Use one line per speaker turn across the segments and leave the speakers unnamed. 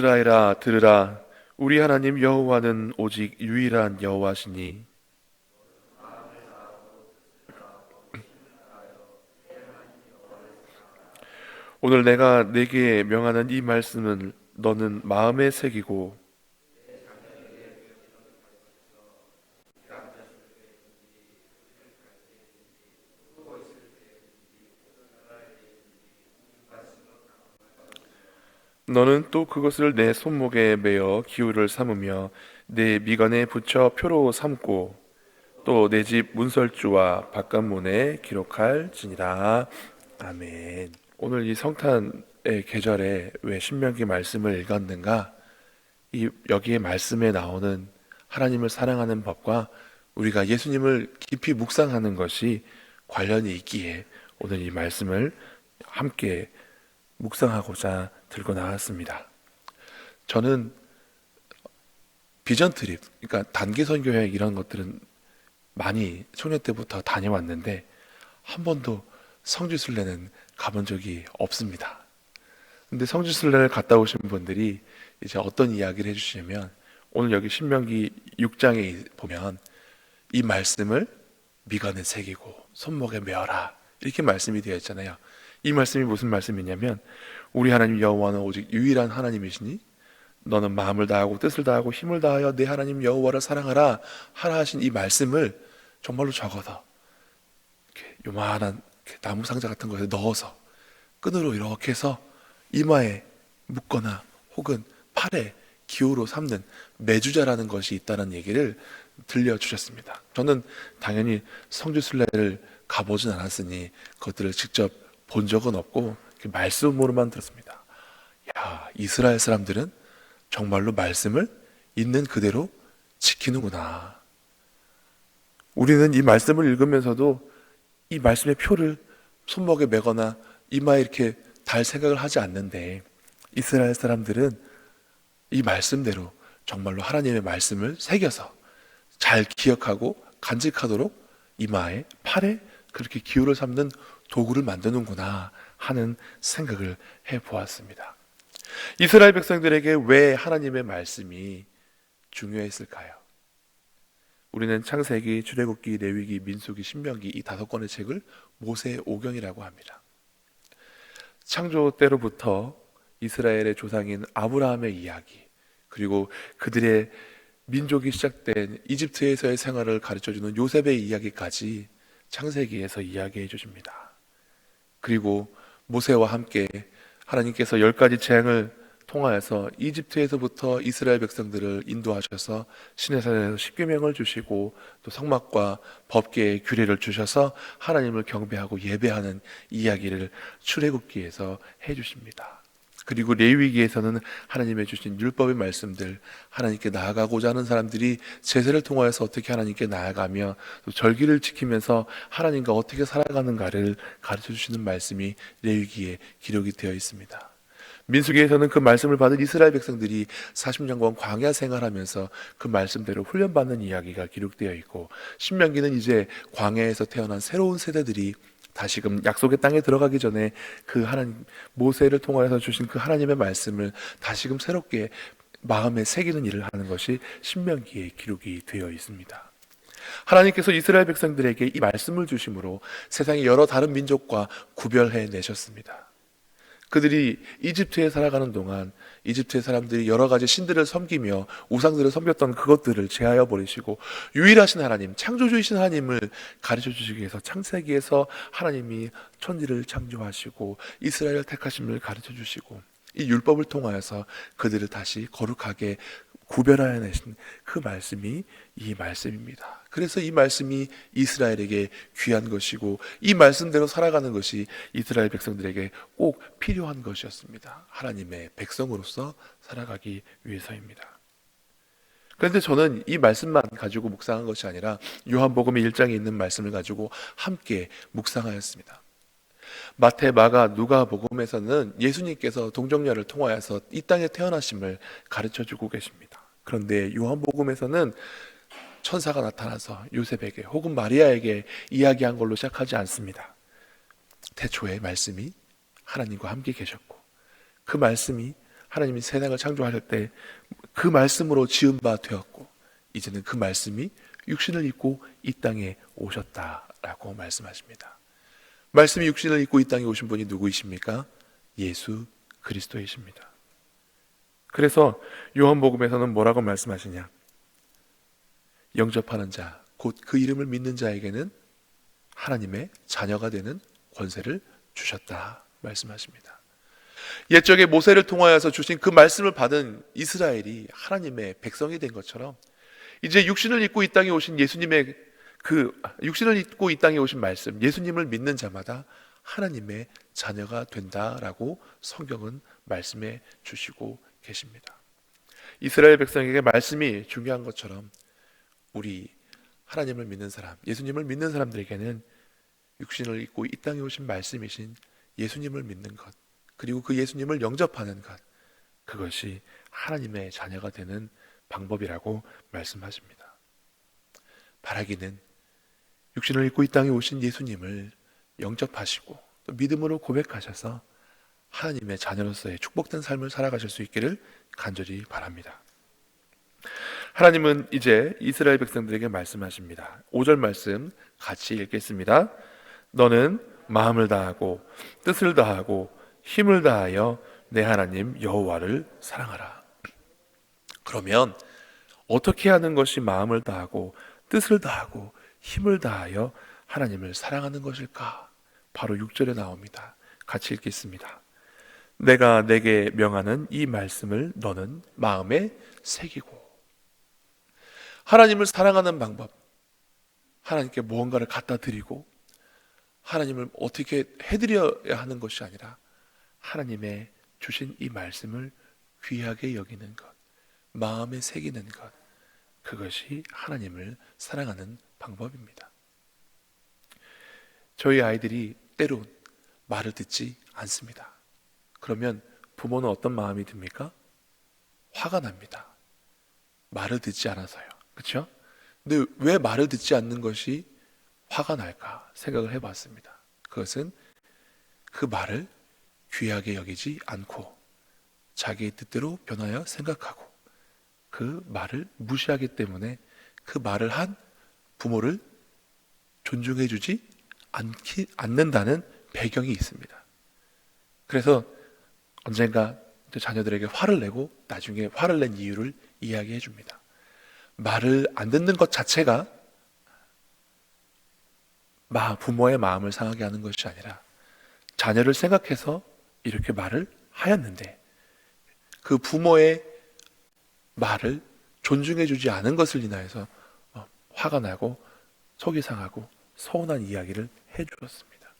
이스라엘아 들으라. 우리 하나님 여호와는 오직 유일한 여호와시니 오늘 내가 네게 명하는 이 말씀은 너는 마음에 새기고 너는 또 그것을 내 손목에 매어 기호를 삼으며 내 미간에 붙여 표로 삼고 또 내 집 문설주와 바깥문에 기록할지니라. 아멘. 오늘 이 성탄의 계절에 왜 신명기 말씀을 읽었는가? 여기에 말씀에 나오는 하나님을 사랑하는 법과 우리가 예수님을 깊이 묵상하는 것이 관련이 있기에 오늘 이 말씀을 함께 묵상하고자 들고 나왔습니다. 저는 비전 트립, 그러니까 단기 선교 여행 이런 것들은 많이 청년 때부터 다녀왔는데 한 번도 성지순례는 가본 적이 없습니다. 근데 성지순례를 갔다 오신 분들이 이제 어떤 이야기를 해주시냐면, 오늘 여기 신명기 6장에 보면 이 말씀을 미간에 새기고 손목에 메어라 이렇게 말씀이 되어 있잖아요. 이 말씀이 무슨 말씀이냐면, 우리 하나님 여호와는 오직 유일한 하나님이시니 너는 마음을 다하고 뜻을 다하고 힘을 다하여 내 하나님 여호와를 사랑하라 하라 하신 이 말씀을 정말로 적어서 이렇게 요만한 나무 상자 같은 거에 넣어서 끈으로 이렇게 해서 이마에 묶거나 혹은 팔에 기호로 삼는 매주자라는 것이 있다는 얘기를 들려주셨습니다. 저는 당연히 성지순례를 가보진 않았으니 그것들을 직접 본 적은 없고 말씀으로만 들었습니다. 야, 이스라엘 사람들은 정말로 말씀을 있는 그대로 지키는구나. 우리는 이 말씀을 읽으면서도 이 말씀의 표를 손목에 매거나 이마에 이렇게 달 생각을 하지 않는데, 이스라엘 사람들은 이 말씀대로 정말로 하나님의 말씀을 새겨서 잘 기억하고 간직하도록 이마에 팔에 그렇게 기호를 삼는 도구를 만드는구나 하는 생각을 해보았습니다. 이스라엘 백성들에게 왜 하나님의 말씀이 중요했을까요? 우리는 창세기, 출애굽기, 레위기, 민수기, 신명기 이 5권의 책을 모세의 오경이라고 합니다. 창조 때로부터 이스라엘의 조상인 아브라함의 이야기, 그리고 그들의 민족이 시작된 이집트에서의 생활을 가르쳐주는 요셉의 이야기까지 창세기에서 이야기해 주십니다. 그리고 모세와 함께 하나님께서 10가지 재앙을 통하여서 이집트에서부터 이스라엘 백성들을 인도하셔서 시내산에서 십계명을 주시고 또 성막과 법계의 규례를 주셔서 하나님을 경배하고 예배하는 이야기를 출애굽기에서 해주십니다. 그리고 레위기에서는 하나님의 주신 율법의 말씀들, 하나님께 나아가고자 하는 사람들이 제사를 통하여서 어떻게 하나님께 나아가며 또 절기를 지키면서 하나님과 어떻게 살아가는가를 가르쳐 주시는 말씀이 레위기에 기록이 되어 있습니다. 민수기에서는 그 말씀을 받은 이스라엘 백성들이 40년간 광야 생활하면서 그 말씀대로 훈련받는 이야기가 기록되어 있고, 신명기는 이제 광야에서 태어난 새로운 세대들이 다시금 약속의 땅에 들어가기 전에 그 하나님 모세를 통하여서 주신 그 하나님의 말씀을 다시금 새롭게 마음에 새기는 일을 하는 것이 신명기에 기록이 되어 있습니다. 하나님께서 이스라엘 백성들에게 이 말씀을 주심으로 세상의 여러 다른 민족과 구별해 내셨습니다. 그들이 이집트에 살아가는 동안 이집트의 사람들이 여러 가지 신들을 섬기며 우상들을 섬겼던 그것들을 제하여 버리시고 유일하신 하나님, 창조주이신 하나님을 가르쳐 주시기 위해서 창세기에서 하나님이 천지를 창조하시고 이스라엘을 택하심을 가르쳐 주시고 이 율법을 통하여서 그들을 다시 거룩하게 구별하여 내신 그 말씀이 이 말씀입니다. 그래서 이 말씀이 이스라엘에게 귀한 것이고 이 말씀대로 살아가는 것이 이스라엘 백성들에게 꼭 필요한 것이었습니다. 하나님의 백성으로서 살아가기 위해서입니다. 그런데 저는 이 말씀만 가지고 묵상한 것이 아니라 요한복음의 1장에 있는 말씀을 가지고 함께 묵상하였습니다. 마태, 마가, 누가복음에서는 예수님께서 동정녀를 통하여서 이 땅에 태어나심을 가르쳐주고 계십니다. 그런데 요한복음에서는 천사가 나타나서 요셉에게 혹은 마리아에게 이야기한 걸로 시작하지 않습니다. 태초에 말씀이 하나님과 함께 계셨고 그 말씀이 하나님이 세상을 창조하실 때 그 말씀으로 지은 바 되었고, 이제는 그 말씀이 육신을 입고 이 땅에 오셨다라고 말씀하십니다. 말씀이 육신을 입고 이 땅에 오신 분이 누구이십니까? 예수 그리스도이십니다. 그래서 요한복음에서는 뭐라고 말씀하시냐? 영접하는 자, 곧 그 이름을 믿는 자에게는 하나님의 자녀가 되는 권세를 주셨다 말씀하십니다. 옛적에 모세를 통하여서 주신 그 말씀을 받은 이스라엘이 하나님의 백성이 된 것처럼, 이제 육신을 입고 이 땅에 오신 예수님의 육신을 입고 이 땅에 오신 말씀, 예수님을 믿는 자마다 하나님의 자녀가 된다라고 성경은 말씀해 주시고 계십니다. 이스라엘 백성에게 말씀이 중요한 것처럼 우리 하나님을 믿는 사람, 예수님을 믿는 사람들에게는 육신을 입고 이 땅에 오신 말씀이신 예수님을 믿는 것, 그리고 그 예수님을 영접하는 것, 그것이 하나님의 자녀가 되는 방법이라고 말씀하십니다. 바라기는 육신을 입고 이 땅에 오신 예수님을 영접하시고 또 믿음으로 고백하셔서 하나님의 자녀로서의 축복된 삶을 살아가실 수 있기를 간절히 바랍니다. 하나님은 이제 이스라엘 백성들에게 말씀하십니다. 5절 말씀 같이 읽겠습니다. 너는 마음을 다하고 뜻을 다하고 힘을 다하여 내 하나님 여호와를 사랑하라. 그러면 어떻게 하는 것이 마음을 다하고 뜻을 다하고 힘을 다하여 하나님을 사랑하는 것일까? 바로 6절에 나옵니다. 같이 읽겠습니다. 내가 내게 명하는 이 말씀을 너는 마음에 새기고. 하나님을 사랑하는 방법, 하나님께 무언가를 갖다 드리고 하나님을 어떻게 해드려야 하는 것이 아니라 하나님의 주신 이 말씀을 귀하게 여기는 것, 마음에 새기는 것, 그것이 하나님을 사랑하는 방법입니다. 저희 아이들이 때론 말을 듣지 않습니다. 그러면 부모는 어떤 마음이 듭니까? 화가 납니다. 말을 듣지 않아서요. 그렇죠? 근데 왜 말을 듣지 않는 것이 화가 날까 생각을 해봤습니다. 그것은 그 말을 귀하게 여기지 않고 자기의 뜻대로 변하여 생각하고 그 말을 무시하기 때문에 그 말을 한 부모를 존중해주지 않는다는 배경이 있습니다. 그래서 언젠가 자녀들에게 화를 내고 나중에 화를 낸 이유를 이야기해 줍니다. 말을 안 듣는 것 자체가 부모의 마음을 상하게 하는 것이 아니라 자녀를 생각해서 이렇게 말을 하였는데 그 부모의 말을 존중해 주지 않은 것을 인하여서 화가 나고 속이 상하고 서운한 이야기를 해 주었습니다.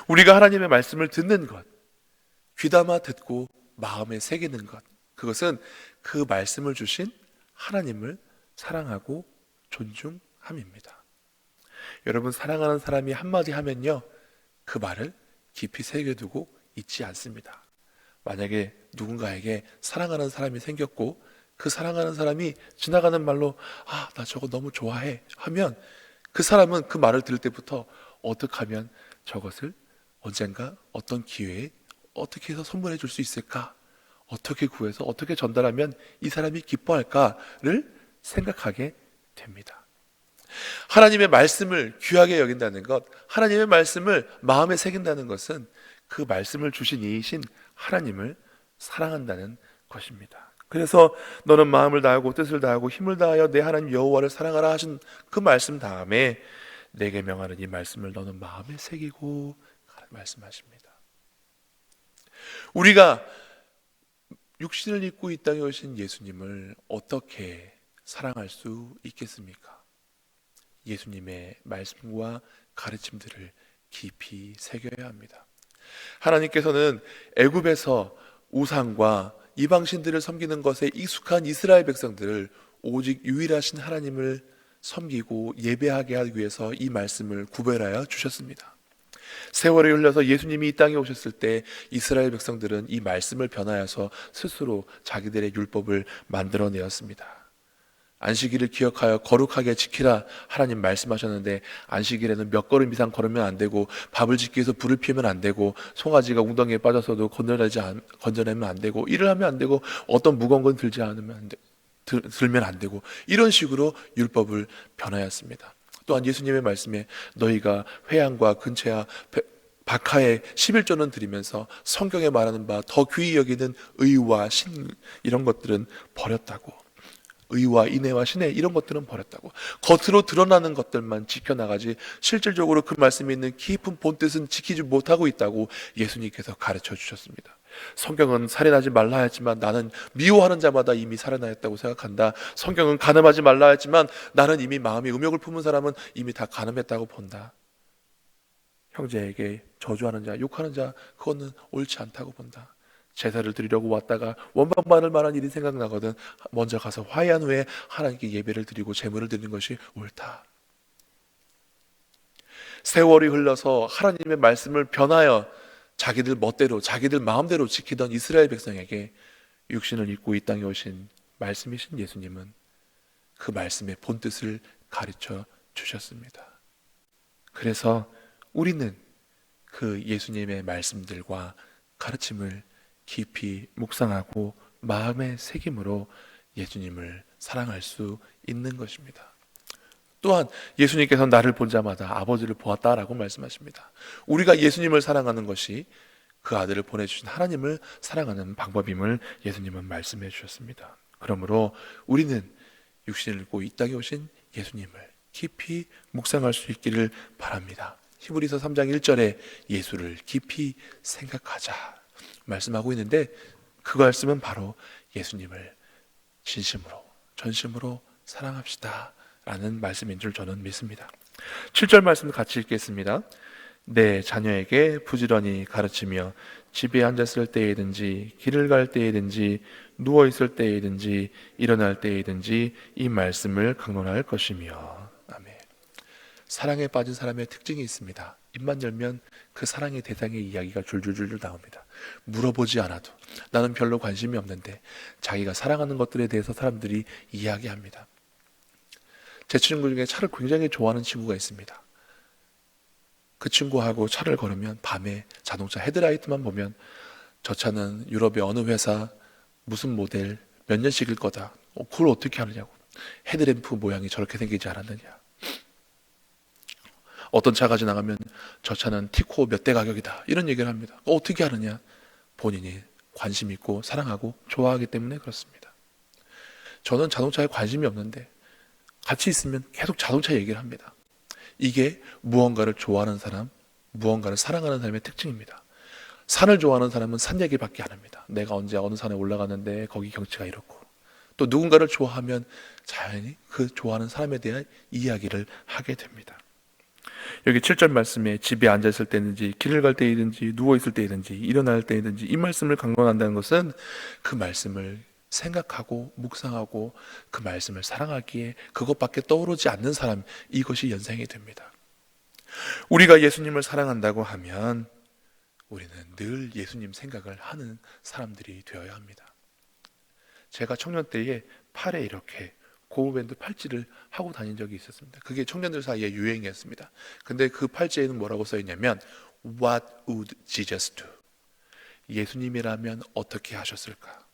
우리가 하나님의 말씀을 듣는 것, 귀담아 듣고 마음에 새기는 것, 그것은 그 말씀을 주신 하나님을 사랑하고 존중함입니다. 여러분, 사랑하는 사람이 한마디 하면요, 그 말을 깊이 새겨두고 잊지 않습니다. 만약에 누군가에게 사랑하는 사람이 생겼고 그 사랑하는 사람이 지나가는 말로 나 저거 너무 좋아해 하면 그 사람은 그 말을 들을 때부터 어떻게 하면 저것을 언젠가 어떤 기회에 어떻게 해서 선물해 줄 수 있을까? 어떻게 구해서 어떻게 전달하면 이 사람이 기뻐할까를 생각하게 됩니다. 하나님의 말씀을 귀하게 여긴다는 것, 하나님의 말씀을 마음에 새긴다는 것은 그 말씀을 주신 이이신 하나님을 사랑한다는 것입니다. 그래서 너는 마음을 다하고 뜻을 다하고 힘을 다하여 내 하나님 여호와를 사랑하라 하신 그 말씀 다음에 내게 명하는 이 말씀을 너는 마음에 새기고 말씀하십니다. 우리가 육신을 입고 이 땅에 오신 예수님을 어떻게 사랑할 수 있겠습니까? 예수님의 말씀과 가르침들을 깊이 새겨야 합니다. 하나님께서는 애굽에서 우상과 이방신들을 섬기는 것에 익숙한 이스라엘 백성들을 오직 유일하신 하나님을 섬기고 예배하게 하기 위해서 이 말씀을 구별하여 주셨습니다. 세월이 흘러서 예수님이 이 땅에 오셨을 때 이스라엘 백성들은 이 말씀을 변하여서 스스로 자기들의 율법을 만들어내었습니다. 안식일을 기억하여 거룩하게 지키라 하나님 말씀하셨는데, 안식일에는 몇 걸음 이상 걸으면 안 되고, 밥을 짓기 위해서 불을 피우면 안 되고, 송아지가 웅덩이에 빠져서도 건져내면 안 되고, 일을 하면 안 되고, 어떤 무거운 건 들면 안 되고, 이런 식으로 율법을 변화했습니다. 또한 예수님의 말씀에 너희가 회양과 근체와 박하에 11조는 드리면서 성경에 말하는 바 더 귀히 여기는 의와 신, 이런 것들은 버렸다고. 의와 인애와 신애, 이런 것들은 버렸다고. 겉으로 드러나는 것들만 지켜나가지 실질적으로 그 말씀에 있는 깊은 본뜻은 지키지 못하고 있다고 예수님께서 가르쳐 주셨습니다. 성경은 살인하지 말라 했지만 나는 미워하는 자마다 이미 살인하였다고 생각한다. 성경은 간음하지 말라 했지만 나는 이미 마음에 음욕을 품은 사람은 이미 다 간음했다고 본다. 형제에게 저주하는 자, 욕하는 자, 그거는 옳지 않다고 본다. 제사를 드리려고 왔다가 원망받을 만한 일이 생각나거든 먼저 가서 화해한 후에 하나님께 예배를 드리고 제물을 드리는 것이 옳다. 세월이 흘러서 하나님의 말씀을 변하여 자기들 멋대로, 자기들 마음대로 지키던 이스라엘 백성에게 육신을 입고 이 땅에 오신 말씀이신 예수님은 그 말씀의 본뜻을 가르쳐 주셨습니다. 그래서 우리는 그 예수님의 말씀들과 가르침을 깊이 묵상하고 마음의 새김으로 예수님을 사랑할 수 있는 것입니다. 또한 예수님께서 나를 본 자마다 아버지를 보았다라고 말씀하십니다. 우리가 예수님을 사랑하는 것이 그 아들을 보내주신 하나님을 사랑하는 방법임을 예수님은 말씀해 주셨습니다. 그러므로 우리는 육신을 입고 이 땅에 오신 예수님을 깊이 묵상할 수 있기를 바랍니다. 히브리서 3장 1절에 예수를 깊이 생각하자 말씀하고 있는데, 그 말씀은 바로 예수님을 진심으로 전심으로 사랑합시다 라는 말씀인 줄 저는 믿습니다. 7절 말씀 같이 읽겠습니다. 내 자녀에게 부지런히 가르치며 집에 앉았을 때이든지 길을 갈 때이든지 누워있을 때이든지 일어날 때이든지 이 말씀을 강론할 것이며. 아멘. 사랑에 빠진 사람의 특징이 있습니다. 입만 열면 그 사랑의 대상의 이야기가 줄줄줄 나옵니다. 물어보지 않아도, 나는 별로 관심이 없는데 자기가 사랑하는 것들에 대해서 사람들이 이야기합니다. 제 친구 중에 차를 굉장히 좋아하는 친구가 있습니다. 그 친구하고 차를 걸으면 밤에 자동차 헤드라이트만 보면 저 차는 유럽의 어느 회사 무슨 모델 몇 년씩일 거다. 그걸 어떻게 하느냐고. 헤드램프 모양이 저렇게 생기지 않았느냐. 어떤 차가 지나가면 저 차는 티코 몇 대 가격이다, 이런 얘기를 합니다. 어떻게 하느냐. 본인이 관심 있고 사랑하고 좋아하기 때문에 그렇습니다. 저는 자동차에 관심이 없는데 같이 있으면 계속 자동차 얘기를 합니다. 이게 무언가를 좋아하는 사람, 무언가를 사랑하는 사람의 특징입니다. 산을 좋아하는 사람은 산 얘기밖에 안 합니다. 내가 언제 어느 산에 올라갔는데 거기 경치가 이렇고, 또 누군가를 좋아하면 자연히 그 좋아하는 사람에 대한 이야기를 하게 됩니다. 여기 7절 말씀에 집에 앉아있을 때든지 길을 갈 때이든지 누워있을 때이든지 일어날 때이든지 이 말씀을 강론한다는 것은 그 말씀을 생각하고 묵상하고 그 말씀을 사랑하기에 그것밖에 떠오르지 않는 사람, 이것이 연상이 됩니다. 우리가 예수님을 사랑한다고 하면 우리는 늘 예수님 생각을 하는 사람들이 되어야 합니다. 제가 청년 때에 팔에 이렇게 고무밴드 팔찌를 하고 다닌 적이 있었습니다. 그게 청년들 사이에 유행이었습니다. 근데 그 팔찌에는 뭐라고 써있냐면 What would Jesus do? 예수님이라면 어떻게 하셨을까?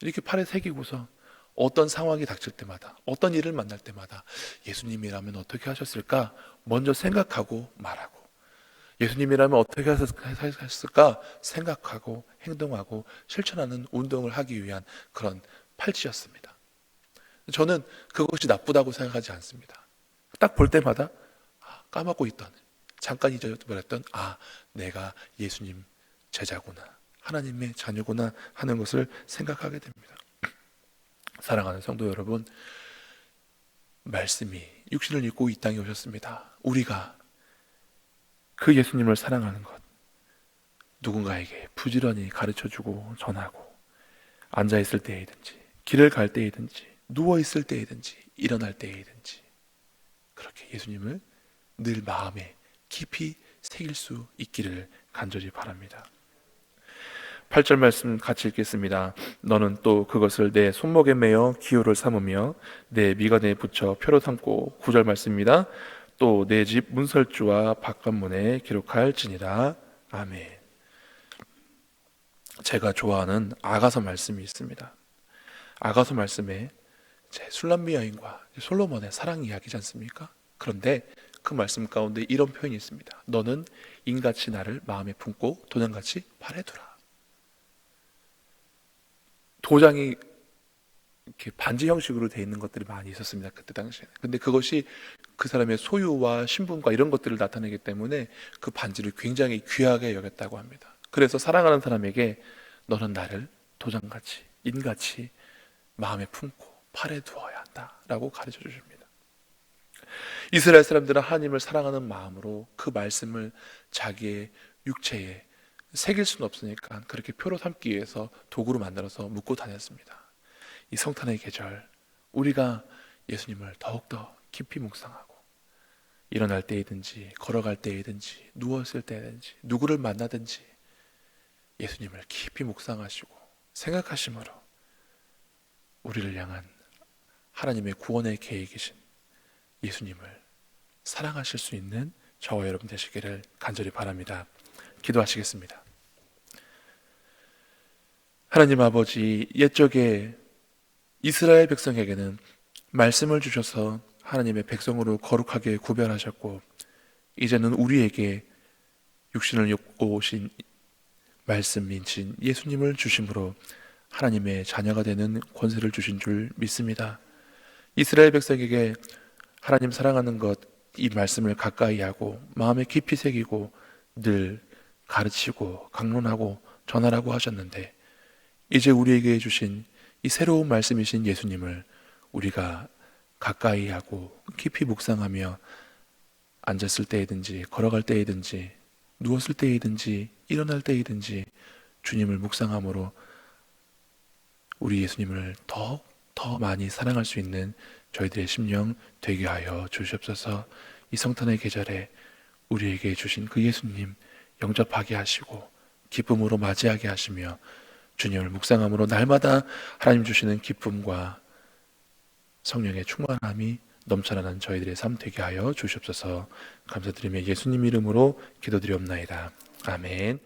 이렇게 팔에 새기고서 어떤 상황이 닥칠 때마다, 어떤 일을 만날 때마다 예수님이라면 어떻게 하셨을까? 먼저 생각하고 말하고, 예수님이라면 어떻게 하셨을까? 생각하고 행동하고 실천하는 운동을 하기 위한 그런 팔찌였습니다. 저는 그것이 나쁘다고 생각하지 않습니다. 딱 볼 때마다 까먹고 있던, 잠깐 잊어버렸던 내가 예수님 제자구나, 하나님의 자녀구나 하는 것을 생각하게 됩니다. 사랑하는 성도 여러분, 말씀이 육신을 입고 이 땅에 오셨습니다. 우리가 그 예수님을 사랑하는 것, 누군가에게 부지런히 가르쳐주고 전하고, 앉아있을 때이든지 길을 갈 때이든지 누워있을 때이든지 일어날 때이든지 그렇게 예수님을 늘 마음에 깊이 새길 수 있기를 간절히 바랍니다. 8절 말씀 같이 읽겠습니다. 너는 또 그것을 내 손목에 매어 기호를 삼으며 내 미간에 붙여 표로 삼고. 9절 말씀입니다. 또 내 집 문설주와 바깥문에 기록할지니라. 아멘. 제가 좋아하는 아가서 말씀이 있습니다. 아가서 말씀에 술람미 여인과 솔로몬의 사랑 이야기지 않습니까? 그런데 그 말씀 가운데 이런 표현이 있습니다. 너는 인같이 나를 마음에 품고 도장같이 발에 두라. 도장이 이렇게 반지 형식으로 되어 있는 것들이 많이 있었습니다. 그때 당시에는. 근데 그것이 그 사람의 소유와 신분과 이런 것들을 나타내기 때문에 그 반지를 굉장히 귀하게 여겼다고 합니다. 그래서 사랑하는 사람에게 너는 나를 도장같이, 인같이 마음에 품고 팔에 두어야 한다라고 가르쳐 주십니다. 이스라엘 사람들은 하나님을 사랑하는 마음으로 그 말씀을 자기의 육체에 새길 수는 없으니까 그렇게 표로 삼기 위해서 도구로 만들어서 묶고 다녔습니다. 이 성탄의 계절, 우리가 예수님을 더욱더 깊이 묵상하고 일어날 때이든지 걸어갈 때이든지 누웠을 때이든지 누구를 만나든지 예수님을 깊이 묵상하시고 생각하심으로 우리를 향한 하나님의 구원의 계획이신 예수님을 사랑하실 수 있는 저와 여러분 되시기를 간절히 바랍니다. 기도하시겠습니다. 하나님 아버지, 옛적에 이스라엘 백성에게는 말씀을 주셔서 하나님의 백성으로 거룩하게 구별하셨고, 이제는 우리에게 육신을 입고 오신 말씀이신 예수님을 주심으로 하나님의 자녀가 되는 권세를 주신 줄 믿습니다. 이스라엘 백성에게 하나님 사랑하는 것, 이 말씀을 가까이 하고 마음에 깊이 새기고 늘 가르치고 강론하고 전하라고 하셨는데, 이제 우리에게 주신 이 새로운 말씀이신 예수님을 우리가 가까이 하고 깊이 묵상하며 앉았을 때이든지 걸어갈 때이든지 누웠을 때이든지 일어날 때이든지 주님을 묵상함으로 우리 예수님을 더 많이 사랑할 수 있는 저희들의 심령 되게 하여 주시옵소서. 이 성탄의 계절에 우리에게 주신 그 예수님 영접하게 하시고 기쁨으로 맞이하게 하시며 주님을 묵상함으로 날마다 하나님 주시는 기쁨과 성령의 충만함이 넘쳐나는 저희들의 삶 되게 하여 주시옵소서. 감사드리며 예수님 이름으로 기도드리옵나이다. 아멘.